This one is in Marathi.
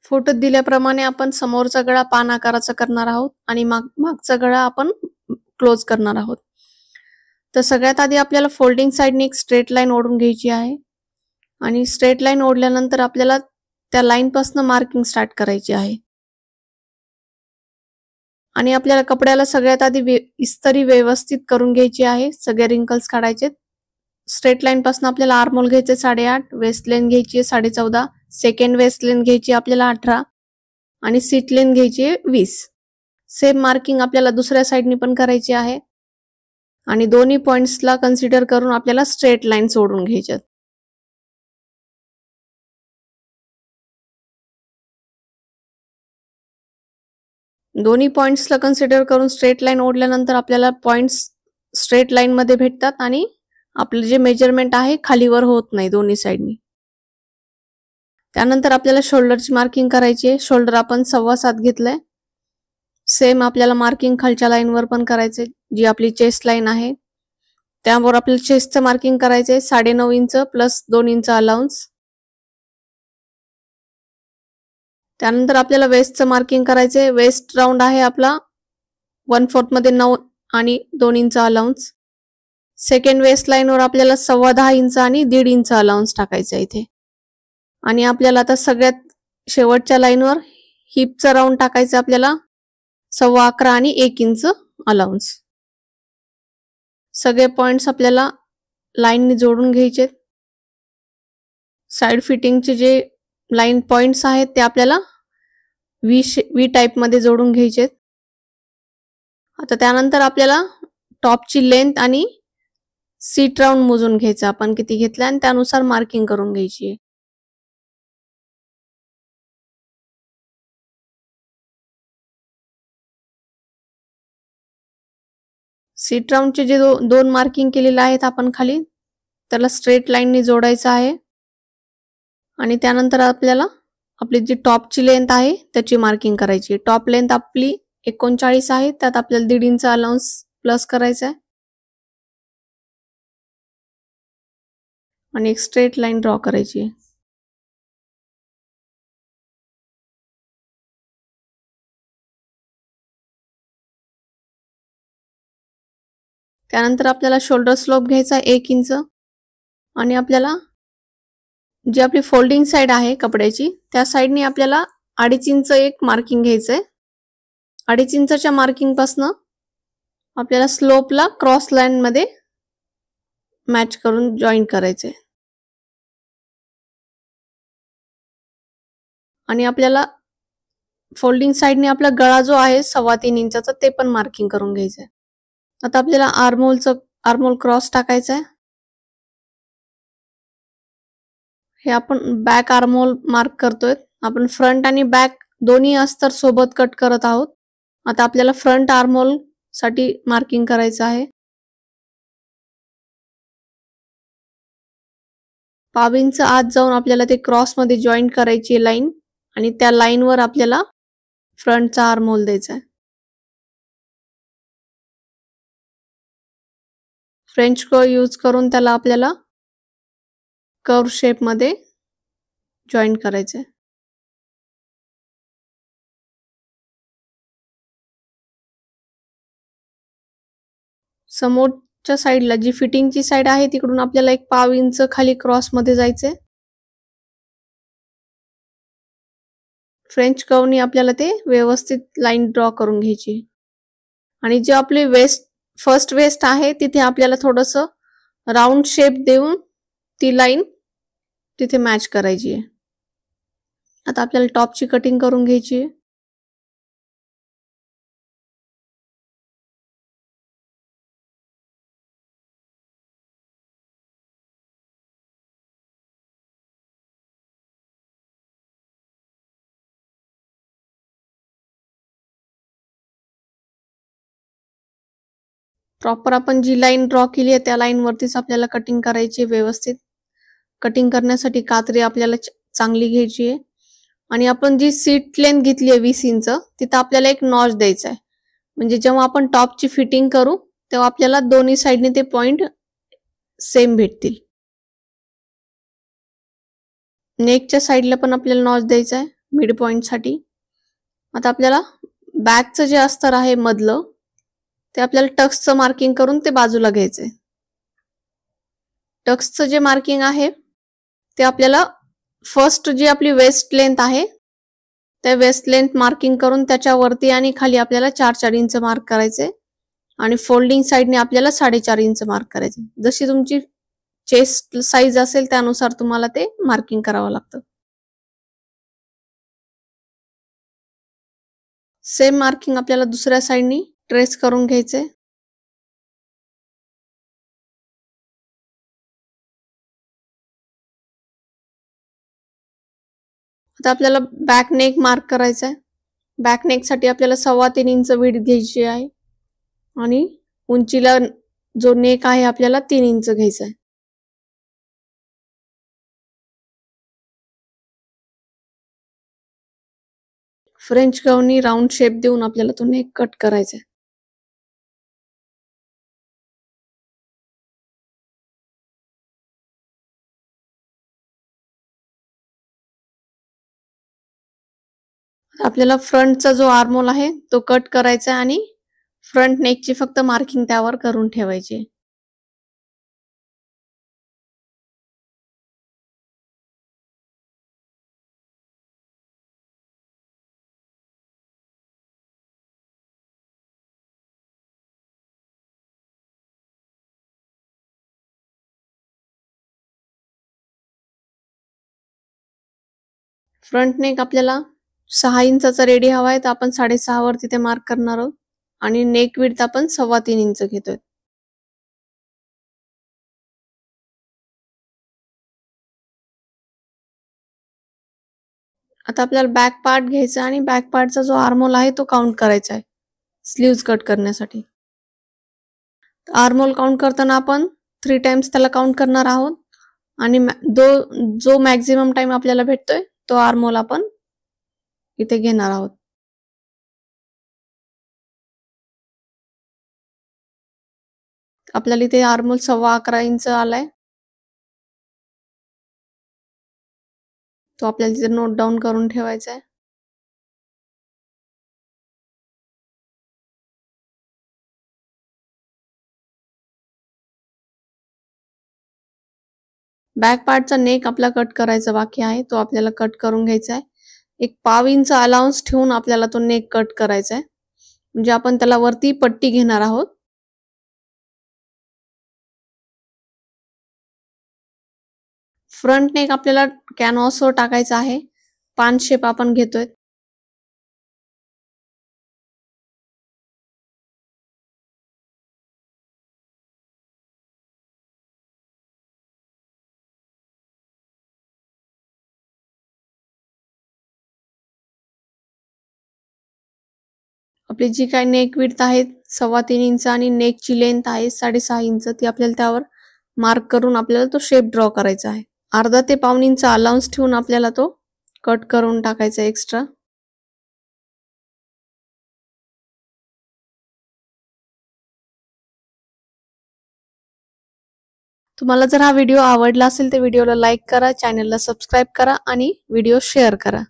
फोटोत दिल्याप्रमाणे आपण समोरचा गळा पान आकाराचा करणार आहोत आणि मागचा गळा आपण क्लोज करणार आहोत. तर सगळ्यात आधी आपल्याला फोल्डिंग साइडने एक स्ट्रेट लाईन ओढून घ्यायची आहे आणि स्ट्रेट लाईन ओढल्यानंतर आपल्याला त्या लाईन पासून मार्किंग स्टार्ट करायची आहे. आणि आपल्याला कपड्याला सगळ्यात आधी इस्त्री व्यवस्थित करून घ्यायची आहे. सगळे रिंकल्स काढायचे. स्ट्रेट लाईन पासून आपल्याला आर्महोल घ्यायचे 8.5, वेस्ट लेंथ घ्यायची 14.5, सेकंड वेस्ट लेंथ घ्यायची आपल्याला 18 आणि सीट लेंथ घ्यायची 20. सेम मार्किंग आपल्याला दुसऱ्या साइडनी पण करायची आहे आणि दोन्ही पॉइंट्सला कन्सिडर करून आपल्याला स्ट्रेट लाईन सोडून घ्यायच्यात. दोन्ही पॉइंट्सला कन्सिडर करून स्ट्रेट लाईन ओढल्यानंतर आपल्याला पॉइंट्स स्ट्रेट लाईन मध्ये भेटतात आणि आपले जे मेजरमेंट आहे खालीवर होत नाही दोन्ही साइडनी. त्यानंतर आपल्याला शोल्डरची मार्किंग करायची आहे. शोल्डर आपण 7.25 घेतलंय. सेम आपल्याला मार्किंग खालच्या लाईनवर पण करायचे, जी आपली चेस्ट लाईन आहे त्यावर आपल्याला चेस्टचं मार्किंग करायचंय 9.5 इंच प्लस 2 इंच अलाउन्स. त्यानंतर आपल्याला वेस्टचं मार्किंग करायचंय. वेस्ट राऊंड आहे आपला 1/4 मध्ये 9 आणि 2 इंच अलाउन्स. सेकंड वेस्ट लाईनवर आपल्याला 10.25 इंच आणि 1.5 इंच अलाउन्स टाकायचं इथे. आणि आपल्याला आता सगळ्यात शेवटच्या लाईनवर हिपचा राऊंड टाकायचा आपल्याला 11.25 आणि 1 इंच अलाउन्स. सगळे पॉइंट्स आपल्याला लाईननी जोडून घ्यायचे. साइड फिटिंगचे जे लाईन पॉइंट्स आहेत ते आपल्याला व्ही टाइप मध्ये जोडून घ्यायचे. आता त्यानंतर आपल्याला टॉपची लेंथ आणि सीट राऊंड मोजून घ्यायचा आपण किती घेतला आणि त्यानुसार मार्किंग करून घ्यायची आहे. सीट राऊंडचे जे दोन मार्किंग केलेले आहेत आपण खाली त्याला स्ट्रेट लाईननी जोडायचं आहे आणि त्यानंतर आपल्याला आपली जी टॉपची लेंथ आहे त्याची मार्किंग करायची. टॉप लेंथ आपली 39 आहे, त्यात आपल्याला 1.5 इंच अलाउन्स प्लस करायचा आहे आणि एक स्ट्रेट लाईन ड्रॉ करायची आहे. त्यानंतर आपल्याला शोल्डर स्लोप घ्यायचा 1 इंच आणि आपल्याला जी आपली फोल्डिंग साइड आहे कपड्याची त्या साइडनी आपल्याला 2.5 इंच एक मार्किंग घ्यायचंय. 2.5 इंचच्या मार्किंग पासून आपल्याला स्लोपला क्रॉस लाईन मध्ये मॅच करून जॉईन करायचंय आणि आपल्याला फोल्डिंग साइडने आपला गळा जो आहे 3.25 इंचाचा ते पण मार्किंग करून घ्यायचंय. आता आपल्याला आर्महोल क्रॉस टाकायचा आहे. हे आपण बॅक आर्महोल मार्क करतोय. आपण फ्रंट आणि बॅक दोन्ही अस्तर सोबत कट करत आहोत. आता आपल्याला फ्रंट आर्महोल साठी मार्किंग करायचं आहे. 1/2 इंच आत जाऊन आपल्याला ते क्रॉस मध्ये जॉईन करायची लाईन आणि त्या लाईनवर आपल्याला फ्रंटचा आर्महोल द्यायचा आहे. फ्रेंच कर्व यूज करून त्याला आपल्याला कर्व शेप मध्ये जॉईन करायचंय. समोरच्या साइडला जी फिटिंगची साइड आहे तिकडून आपल्याला एक 1/2 इंच खाली क्रॉस मध्ये जायचंय. फ्रेंच कर्वनी आपल्याला ते व्यवस्थित लाईन ड्रॉ करून घ्यायची आणि जे आपले फर्स्ट वेस्ट आहे तिथे आपल्याला थोडस राऊंड शेप देऊन ती लाईन तिथे मॅच करायची आहे. आता आपल्याला टॉपची कटिंग करून घ्यायची आहे. प्रॉपर आपण जी लाईन ड्रॉ केली आहे त्या लाईन वरतीच आपल्याला कटिंग करायची आहे. व्यवस्थित कटिंग करण्यासाठी कात्री आपल्याला चांगली घ्यायची आहे आणि आपण जी सीट लेंथ घेतली आहे 20 इंच तिथं आपल्याला एक नॉच द्यायचा आहे. म्हणजे जेव्हा आपण टॉपची फिटिंग करू तेव्हा आपल्याला दोन्ही साइडने ते पॉइंट सेम भेटतील. नेकच्या साइडला पण आपल्याला नॉच द्यायचा आहे. मिड पॉइंट साठी. आता आपल्याला बॅकचं जे अस्तर आहे मधलं ते आपल्याला टक्सचं मार्किंग करून ते बाजूला घ्यायचंय. टक्सचं जे मार्किंग आहे ते आपल्याला फर्स्ट जी आपली वेस्ट लेंथ आहे त्या वेस्ट लेंथ मार्किंग करून त्याच्यावरती आणि खाली आपल्याला 4-4 इंच मार्क करायचे आणि फोल्डिंग साइडने आपल्याला 4.5 इंच मार्क करायचे. जशी तुमची चेस्ट साईज असेल त्यानुसार तुम्हाला ते मार्किंग करावं लागतं. सेम मार्किंग आपल्याला दुसऱ्या साइडनी ट्रेस करून घ्यायचे. आता आपल्याला बॅक नेक मार्क करायचा आहे. बॅक नेक साठी आपल्याला 3.25 इंच विड्थ घ्यायची आहे आणि उंचीला जो नेक आहे आपल्याला 3 इंच घ्यायचा आहे. फ्रेंच कर्वनी राऊंड शेप देऊन आपल्याला तो नेक कट करायचा आहे. आपल्याला फ्रंटचा जो आर्महोल आहे तो कट करायचा आहे आणि फ्रंट नेकची फक्त मार्किंग त्यावर करून ठेवायची. फ्रंट नेक आपल्याला 6 इंचाचा रेडी हवा आहे तर आपण 6.5 वर तिथे मार्क करणार आहोत आणि नेक विड्थ आपण 3.25 इंच घेतोय. आता आपल्याला बॅक पार्ट घ्यायचा आणि बॅक पार्टचा जो आर्महोल आहे तो काउंट करायचा आहे स्लीव्ज कट करण्यासाठी. आर्महोल काउंट करताना आपण 3 टाइम्स त्याला काउंट करणार आहोत आणि जो मॅक्झिमम टाइम आपल्याला भेटतोय तो आर्महोल आपण इथे घेणार आहोत. आपल्याला इथे आर्महोल 11.25 इंच आलाय. तो आपल्याला तिथे नोट डाऊन करून ठेवायचा आहे. बॅक पार्टचा नेक आपला कट करायचा बाकी आहे तो आपल्याला कट करून घ्यायचा आहे. 1.25 इंच अलाउन्स ठेवून आपल्याला तो नेक कट करायचा आहे म्हणजे आपण त्याला वरती पट्टी घेणार आहोत. फ्रंट नेक आपल्याला कॅनव्हासवर टाकायचा आहे. पान शेप आपण घेतोय. आपली जी काय नेक विड्थ आहे 3.25 इंच आणि नेकची लेंथ आहे 6.5 इंच ती आपल्याला त्यावर मार्क करून आपल्याला तो शेप ड्रॉ करायचा आहे. अर्धा ते पाऊण इंच अलाउन्स ठेवून आपल्याला तो कट करून टाकायचा एक्स्ट्रा. तुम्हाला जर हा व्हिडिओ आवडला असेल तर व्हिडिओला लाईक करा, चॅनलला सबस्क्राईब करा आणि व्हिडिओ शेअर करा.